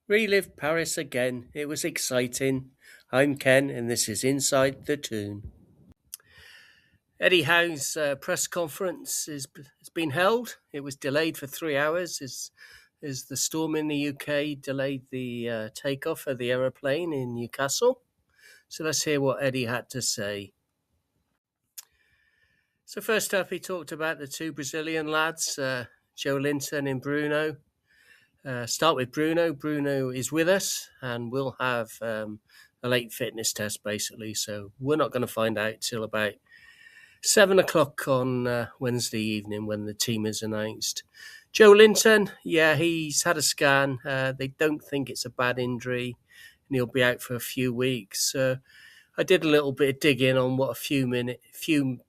Relived Paris again. It was exciting. I'm Ken, and this is Inside the Toon. Eddie Howe's press conference has been held. It was delayed for 3 hours as the storm in the UK delayed the takeoff of the aeroplane in Newcastle. So let's hear what Eddie had to say. So first up, he talked about the two Brazilian lads, Joe Linton and Bruno. Start with Bruno. Bruno is with us and we'll have a late fitness test, basically. So we're not going to find out till about 7 o'clock on Wednesday evening when the team is announced. Joe Linton, he's had a scan. They don't think it's a bad injury and he'll be out for a few weeks. I did a little bit of digging on what a few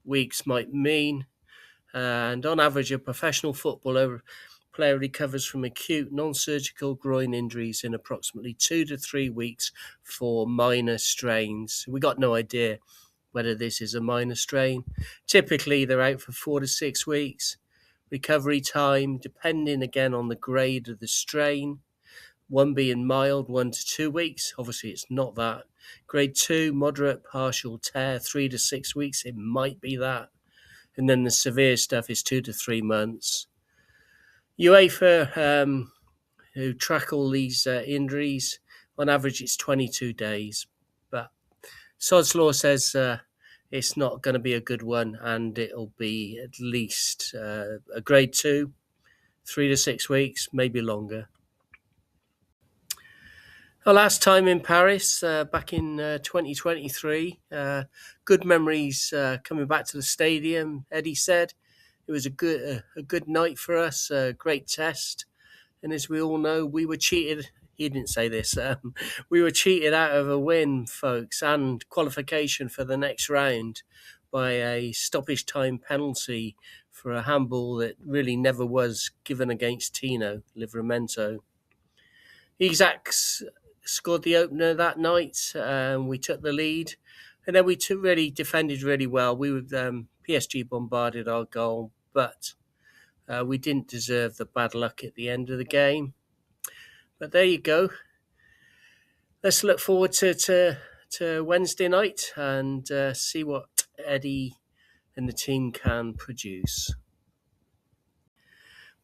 weeks might mean. And on average, a professional footballer player recovers from acute non-surgical groin injuries in approximately 2 to 3 weeks for minor strains. We got no idea whether this is a minor strain. Typically, they're out for 4 to 6 weeks. Recovery time, depending again on the grade of the strain, one being mild, 1 to 2 weeks. Obviously, it's not that. Grade 2, moderate partial tear, 3 to 6 weeks. It might be that. And then the severe stuff is 2 to 3 months. UEFA, who track all these injuries, on average it's 22 days. But Sod's Law says it's not going to be a good one and it'll be at least a grade 2, 3 to 6 weeks, maybe longer. Our last time in Paris, back in 2023, good memories coming back to the stadium. Eddie said it was a good night for us, a great test. And as we all know, we were cheated. He didn't say this. We were cheated out of a win, folks, and qualification for the next round by a stoppage time penalty for a handball that really never was given against Tino Livramento. Isaacs scored the opener that night. We took the lead, and then we really defended really well. PSG bombarded our goal, but we didn't deserve the bad luck at the end of the game. But there you go. Let's look forward to Wednesday night and see what Eddie and the team can produce.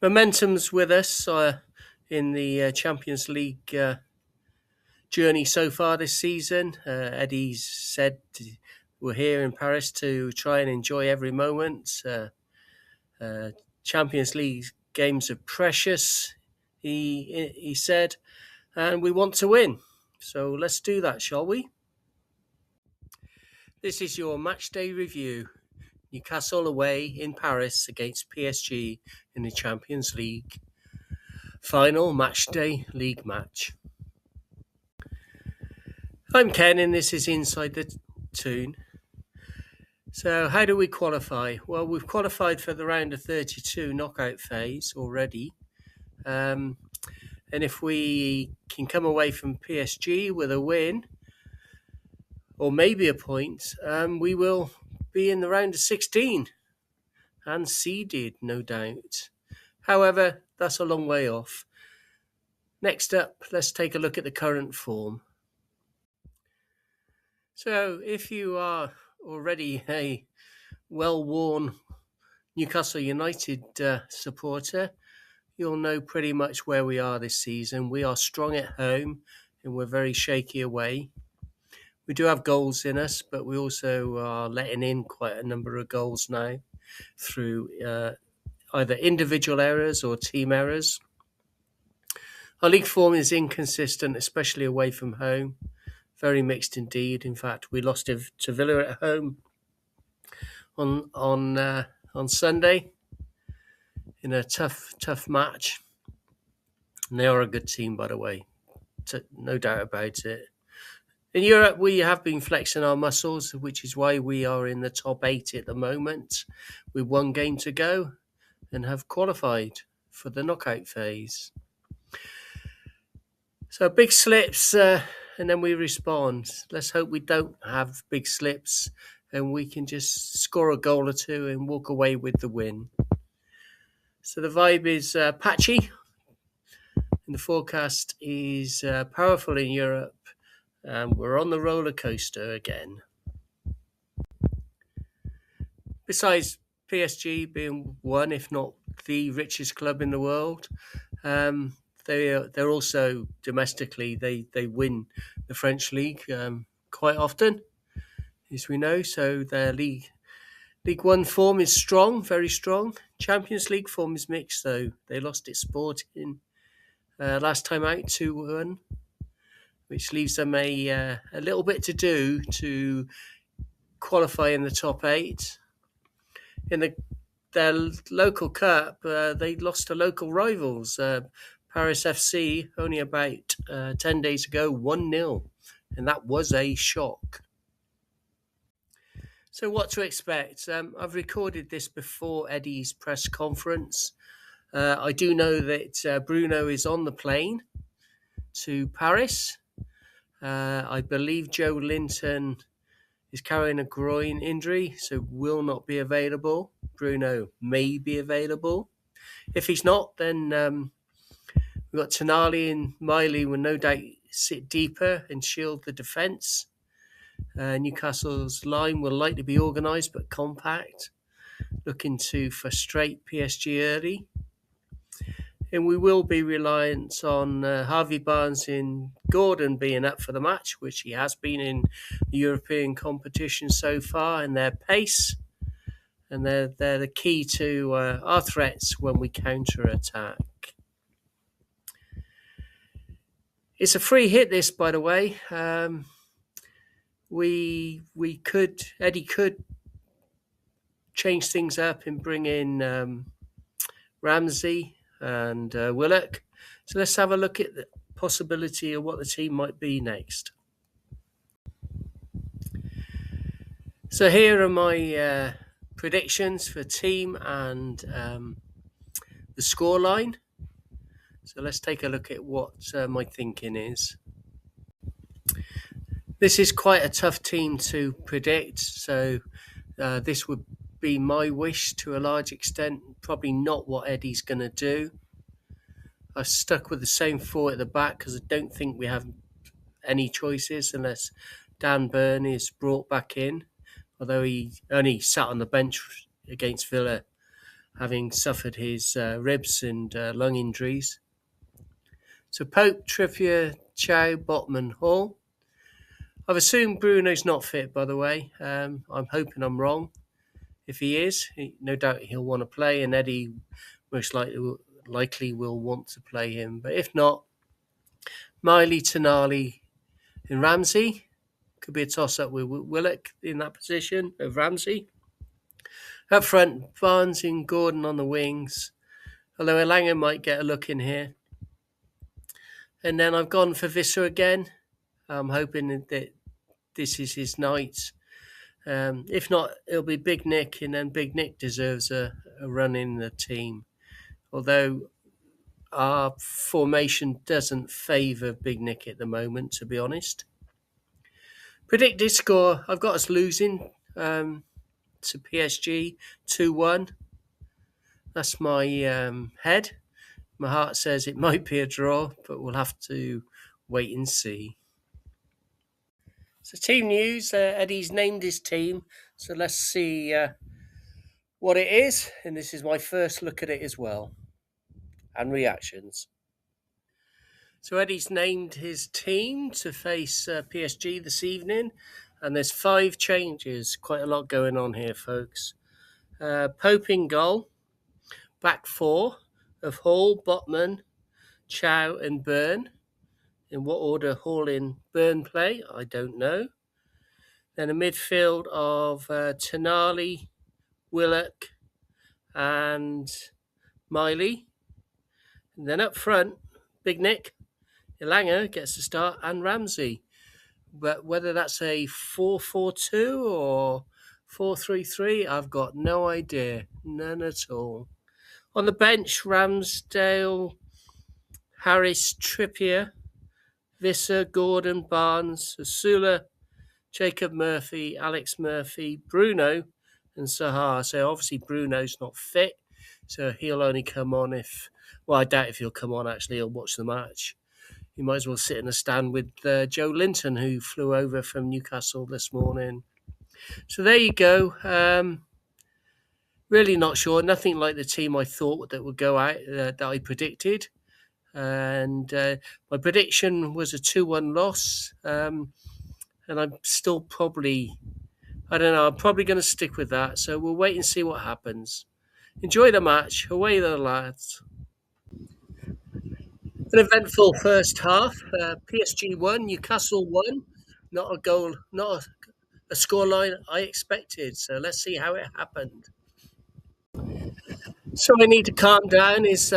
Momentum's with us in the Champions League journey so far this season. Eddie's said we're here in Paris to try and enjoy every moment. Champions League games are precious, he said, and we want to win. So let's do that, shall we? This is your match day review. Newcastle away in Paris against PSG in the Champions League. Final match day league match. I'm Ken and this is Inside the Toon. So how do we qualify? Well, we've qualified for the round of 32 knockout phase already. And if we can come away from PSG with a win, or maybe a point, we will be in the round of 16 and seeded, no doubt. However, that's a long way off. Next up, let's take a look at the current form. So if you are already a well-worn Newcastle United supporter, you'll know pretty much where we are this season. We are strong at home and we're very shaky away. We do have goals in us, but we also are letting in quite a number of goals now through either individual errors or team errors. Our league form is inconsistent, especially away from home. Very mixed indeed. In fact, we lost to Villa at home on Sunday in a tough match. And they are a good team, by the way. No doubt about it. In Europe, we have been flexing our muscles, which is why we are in the top 8 at the moment, with 1 game to go, and have qualified for the knockout phase. So big slips, and then we respond. Let's hope we don't have big slips, and we can just score a goal or two and walk away with the win. So the vibe is patchy, And the forecast is powerful in Europe, and we're on the roller coaster again. Besides PSG being one, if not the richest club in the world, they're also domestically they win the French league quite often, as we know. So their League One form is strong, very strong. Champions League form is mixed, though. They lost at Sporting last time out 2-1, which leaves them a little bit to do to qualify in the top 8. In their local cup, they lost to local rivals, Paris FC, only about 10 days ago, 1-0, and that was a shock. So what to expect? I've recorded this before Eddie's press conference. I do know that Bruno is on the plane to Paris. I believe Joe Linton is carrying a groin injury, so will not be available. Bruno may be available. If he's not, then we've got Tonali and Miley will no doubt sit deeper and shield the defence. Newcastle's line will likely be organised but compact, looking to frustrate PSG early. And we will be reliant on Harvey Barnes and Gordon being up for the match, which he has been in the European competition so far, and their pace. And they're the key to our threats when we counter-attack. It's a free hit, this, by the way. Eddie could change things up and bring in Ramsey and Willock. So let's have a look at the possibility of what the team might be next. So here are my predictions for team and the scoreline. So let's take a look at what my thinking is. This is quite a tough team to predict, so this would be my wish to a large extent. Probably not what Eddie's going to do. I've stuck with the same 4 at the back because I don't think we have any choices unless Dan Burn is brought back in, although he only sat on the bench against Villa, having suffered his ribs and lung injuries. So Pope, Trippier, Chow, Botman, Hall. I've assumed Bruno's not fit, by the way. I'm hoping I'm wrong. If he is, no doubt he'll want to play, and Eddie most likely will want to play him. But if not, Miley, Tonali, and Ramsey. Could be a toss-up with Willock in that position of Ramsey. Up front, Barnes and Gordon on the wings, although Elanga might get a look in here. And then I've gone for Visser again. I'm hoping that this is his night. If not, it'll be Big Nick, and then Big Nick deserves a run in the team. Although our formation doesn't favour Big Nick at the moment, to be honest. Predicted score, I've got us losing to PSG 2-1. That's my head. My heart says it might be a draw, but we'll have to wait and see. So team news, Eddie's named his team, so let's see what it is. And this is my first look at it as well, and reactions. So Eddie's named his team to face PSG this evening, and there's 5 changes. Quite a lot going on here, folks. Pope in goal, back 4 of Hall, Botman, Chow and Burn. In what order Hall and Burn play, I don't know. Then a midfield of Tonali, Willock and Miley. And then up front, Big Nick, Elanga gets the start, and Ramsey. But whether that's a 4-4-2 or 4-3-3, I've got no idea. None at all. On the bench, Ramsdale, Harris, Trippier, Visser, Gordon, Barnes, Asula, Jacob Murphy, Alex Murphy, Bruno, and Sahar. So obviously Bruno's not fit, so he'll only come on if Well, I doubt if he'll come on actually or watch the match. He might as well sit in the stand with Joe Linton, who flew over from Newcastle this morning. So there you go. Really not sure. Nothing like the team I thought that would go out that I predicted. And my prediction was a 2-1 loss. And I'm still probably, I don't know, I'm probably going to stick with that. So we'll wait and see what happens. Enjoy the match. Away the lads. An eventful first half. PSG won, Newcastle won. Not a goal, not a scoreline I expected. So let's see how it happened. So I need to calm down. Is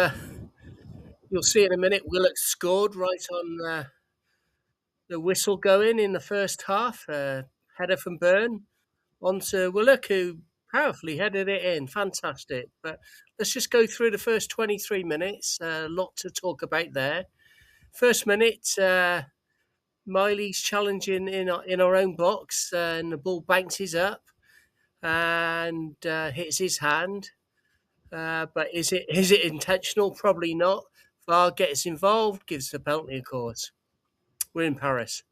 you'll see in a minute. Willock scored right on the whistle going in the first half. Header from Byrne onto Willock, who powerfully headed it in. Fantastic. But let's just go through the first 23 minutes. A lot to talk about there. First minute, Miley's challenging in our own box, and the ball bounces up and hits his hand. But is it intentional? Probably not. VAR gets involved, gives the penalty, of course. We're in Paris.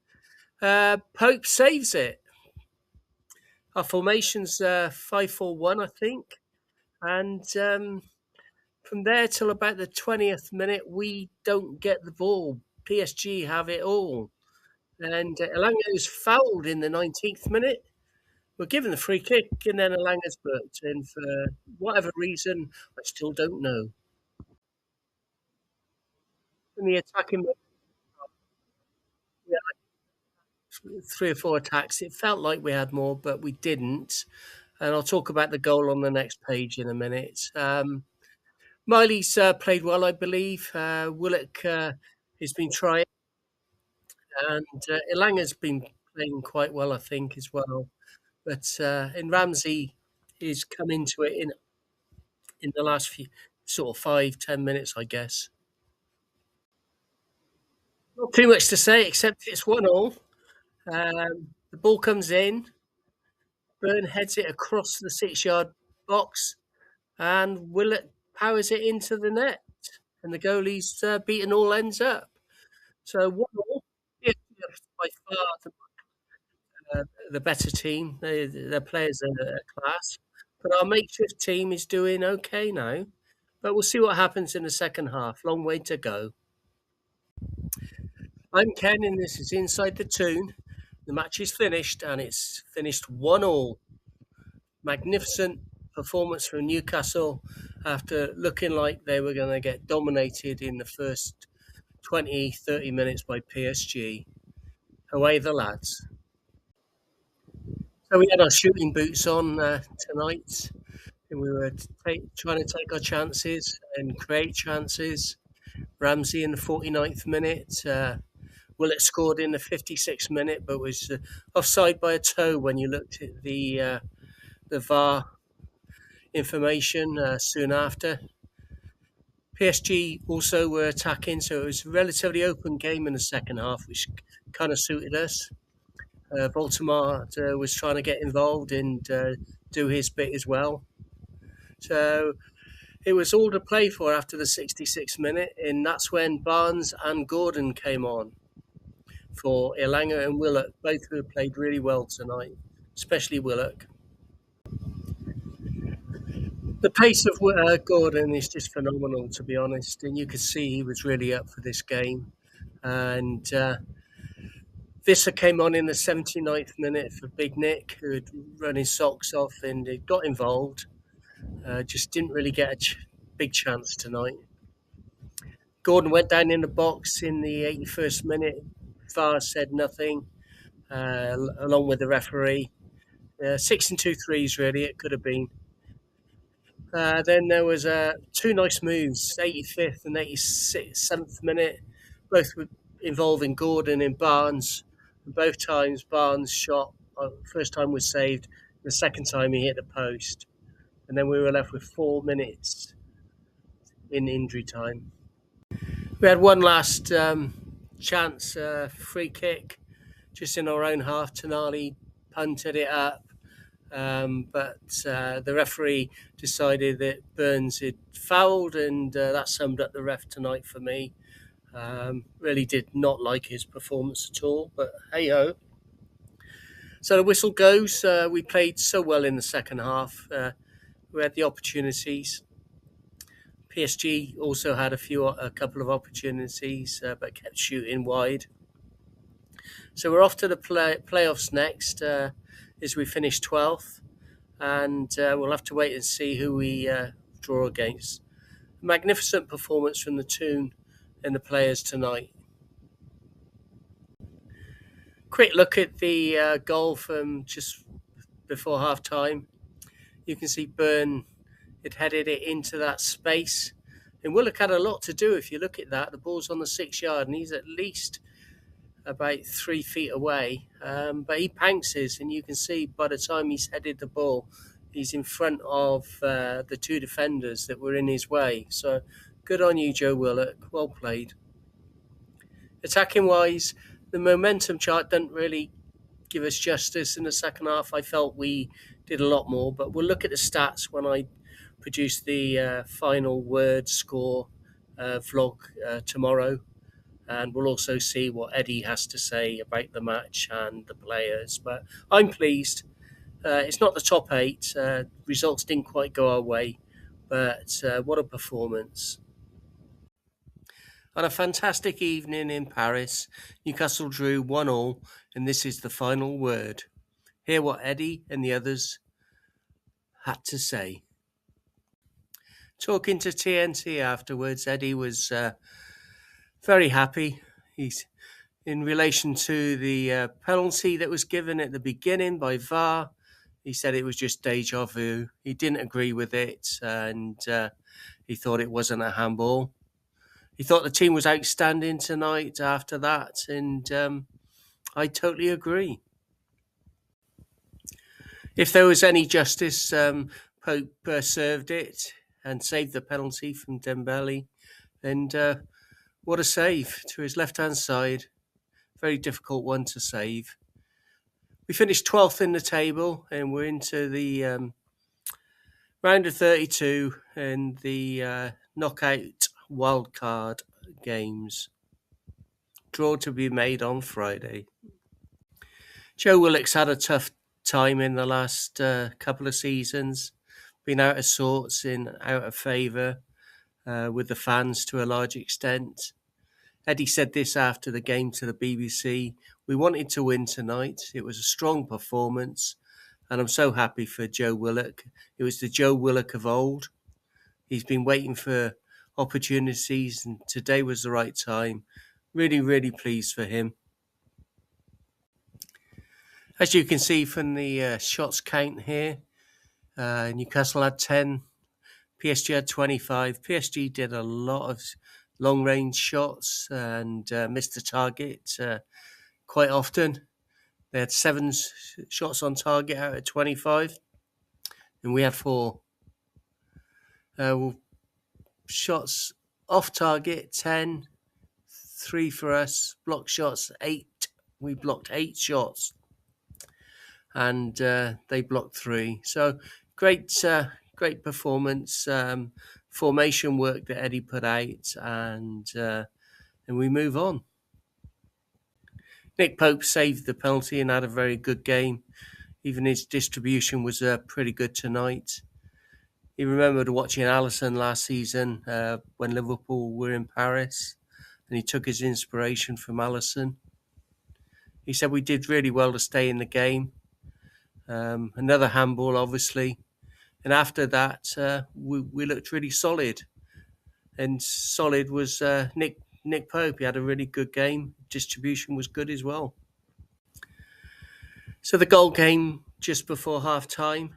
Pope saves it. Our formation's 5-4-1, I think. And from there till about the 20th minute, we don't get the ball. PSG have it all. And Elango's fouled in the 19th minute. We're given the free kick, and then Elango's booked. And for whatever reason, I still don't know. In the attacking, we had 3 or 4 attacks. It felt like we had more, but we didn't. And I'll talk about the goal on the next page in a minute. Miley's played well, I believe. Willock has been trying, and Elanga's been playing quite well, I think, as well. But and Ramsey is come into it in the last few sort of 5-10 minutes, I guess. Not too much to say except it's 1-1. The ball comes in. Byrne heads it across the 6-yard box, and Willett powers it into the net. And the goalie's beaten all ends up. So 1-1. Yeah, by far the better team. Their players are class. But our makeshift team is doing okay now. But we'll see what happens in the second half. Long way to go. I'm Ken, and this is Inside the Toon. The match is finished, and it's finished 1-1. Magnificent performance from Newcastle after looking like they were going to get dominated in the first 20-30 minutes by PSG. Away the lads. So we had our shooting boots on tonight, and we were trying to take our chances and create chances. Ramsey in the 49th minute. Willett scored in the 56th minute, but was offside by a toe when you looked at the VAR information soon after. PSG also were attacking, so it was a relatively open game in the second half, which kind of suited us. Baltimore was trying to get involved and do his bit as well. So it was all to play for after the 66th minute, and that's when Barnes and Gordon came on for Elanga and Willock, both who have played really well tonight, especially Willock. The pace of Gordon is just phenomenal, to be honest, and you could see he was really up for this game. And Visser came on in the 79th minute for Big Nick, who had run his socks off and got involved. Just didn't really get a big chance tonight. Gordon went down in the box in the 81st minute. VAR said nothing, along with the referee. 6 and 2 threes, really, it could have been. Then there was 2 nice moves, 85th and 87th minute, both involving Gordon and Barnes. And both times Barnes shot, first time was saved, the second time he hit the post. And then we were left with 4 minutes in injury time. We had one last chance, free kick, just in our own half. Tonali punted it up, but the referee decided that Burns had fouled, and that summed up the ref tonight for me. Really did not like his performance at all, but hey ho. So the whistle goes. We played so well in the second half. We had the opportunities. PSG also had a couple of opportunities, but kept shooting wide. So we're off to the playoffs next, as we finish 12th, and we'll have to wait and see who we draw against. Magnificent performance from the Toon and the players tonight. Quick look at the goal from just before half time. You can see Burn had headed it into that space. And Willock had a lot to do if you look at that. The ball's on the 6 yard and he's at least about 3 feet away. But he pounces, and you can see by the time he's headed the ball, he's in front of the two defenders that were in his way. So good on you, Joe Willock. Well played. Attacking wise, the momentum chart doesn't really give us justice in the second half. I felt we did a lot more, but we'll look at the stats when I produce the final word score vlog tomorrow. And we'll also see what Eddie has to say about the match and the players. But I'm pleased. It's not the top 8. Results didn't quite go our way, but what a performance. On a fantastic evening in Paris, Newcastle drew 1-1, and this is the final word. Hear what Eddie and the others had to say. Talking to TNT afterwards, Eddie was very happy. He's in relation to the penalty that was given at the beginning by VAR. He said it was just deja vu. He didn't agree with it, and he thought it wasn't a handball. He thought the team was outstanding tonight after that, and I totally agree. If there was any justice, Pope served it and saved the penalty from Dembele. And what a save to his left-hand side. Very difficult one to save. We finished 12th in the table, and we're into the round of 32 and the knockout wildcard games. Draw to be made on Friday. Joe Willock's had a tough time in the last couple of seasons. Been out of sorts, out of favour with the fans to a large extent. Eddie said this after the game to the BBC. We wanted to win tonight. It was a strong performance, and I'm so happy for Joe Willock. It was the Joe Willock of old. He's been waiting for opportunities, and today was the right time. Really, really pleased for him. As you can see from the shots count here, Newcastle had 10, PSG had 25. PSG did a lot of long-range shots and missed the target quite often. They had 7 shots on target out of 25, and we had 4. Shots off target, 10, 3 for us. Block shots, 8. We blocked 8 shots, and they blocked 3. So great performance. Formation work that Eddie put out, and we move on. Nick Pope saved the penalty and had a very good game. Even his distribution was pretty good tonight. He remembered watching Alisson last season when Liverpool were in Paris, and he took his inspiration from Alisson. He said we did really well to stay in the game. Another handball, obviously. And after that, we looked really solid. And solid was Nick Pope. He had a really good game. Distribution was good as well. So the goal came just before half-time.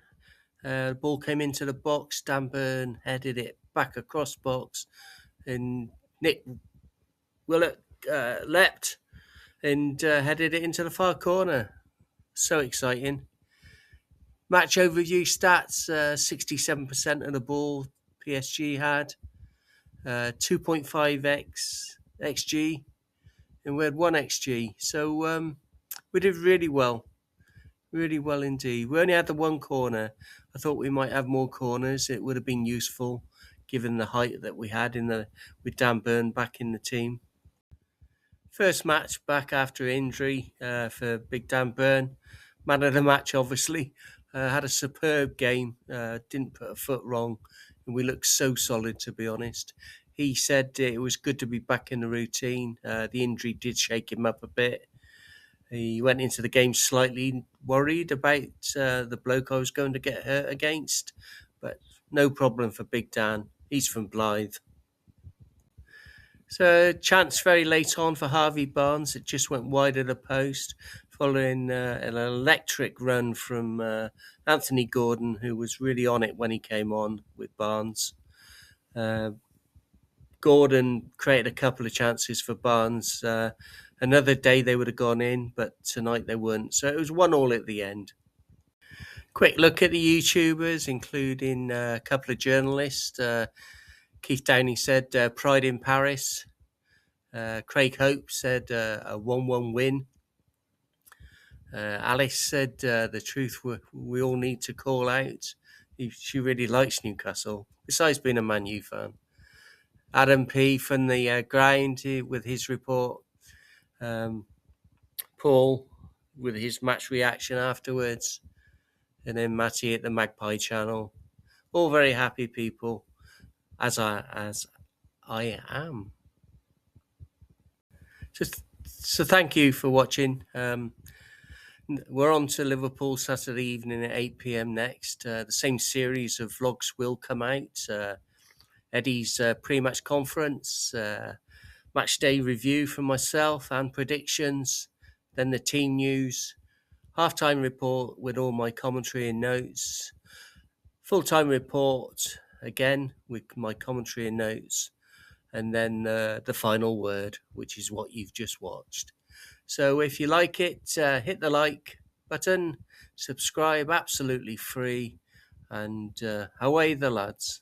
The ball came into the box. Dan Burn headed it back across box. And Nick Willock leapt and headed it into the far corner. So exciting. Match overview stats, 67% of the ball PSG had, 2.5x XG, and we had 1 XG. So we did really well. Really well indeed. We only had the one corner. I thought we might have more corners. It would have been useful given the height that we had with Dan Burn back in the team. First match back after injury for Big Dan Burn. Man of the match, obviously. Had a superb game. Didn't put a foot wrong. And we looked so solid, to be honest. He said it was good to be back in the routine. The injury did shake him up a bit. He went into the game slightly worried about the bloke I was going to get hurt against. But no problem for Big Dan. He's from Blythe. So chance very late on for Harvey Barnes. It just went wide of the post following an electric run from Anthony Gordon, who was really on it when he came on with Barnes. Gordon created a couple of chances for Barnes. Another day they would have gone in, but tonight they weren't. So it was 1-1 at the end. Quick look at the YouTubers, including a couple of journalists. Keith Downey said Pride in Paris. Craig Hope said a 1-1 win. Alice said the truth we all need to call out. She really likes Newcastle, besides being a Man U fan. Adam P from the ground with his report. Paul with his match reaction afterwards. And then Matty at the Magpie channel. All very happy people, as I am. So thank you for watching. We're on to Liverpool Saturday evening at 8 p.m. next. The same series of vlogs will come out. Eddie's pre-match conference, match day review from myself and predictions, then the team news, halftime report with all my commentary and notes, full-time report again with my commentary and notes, and then the final word, which is what you've just watched. So if you like it, hit the like button, subscribe, absolutely free, and away the lads.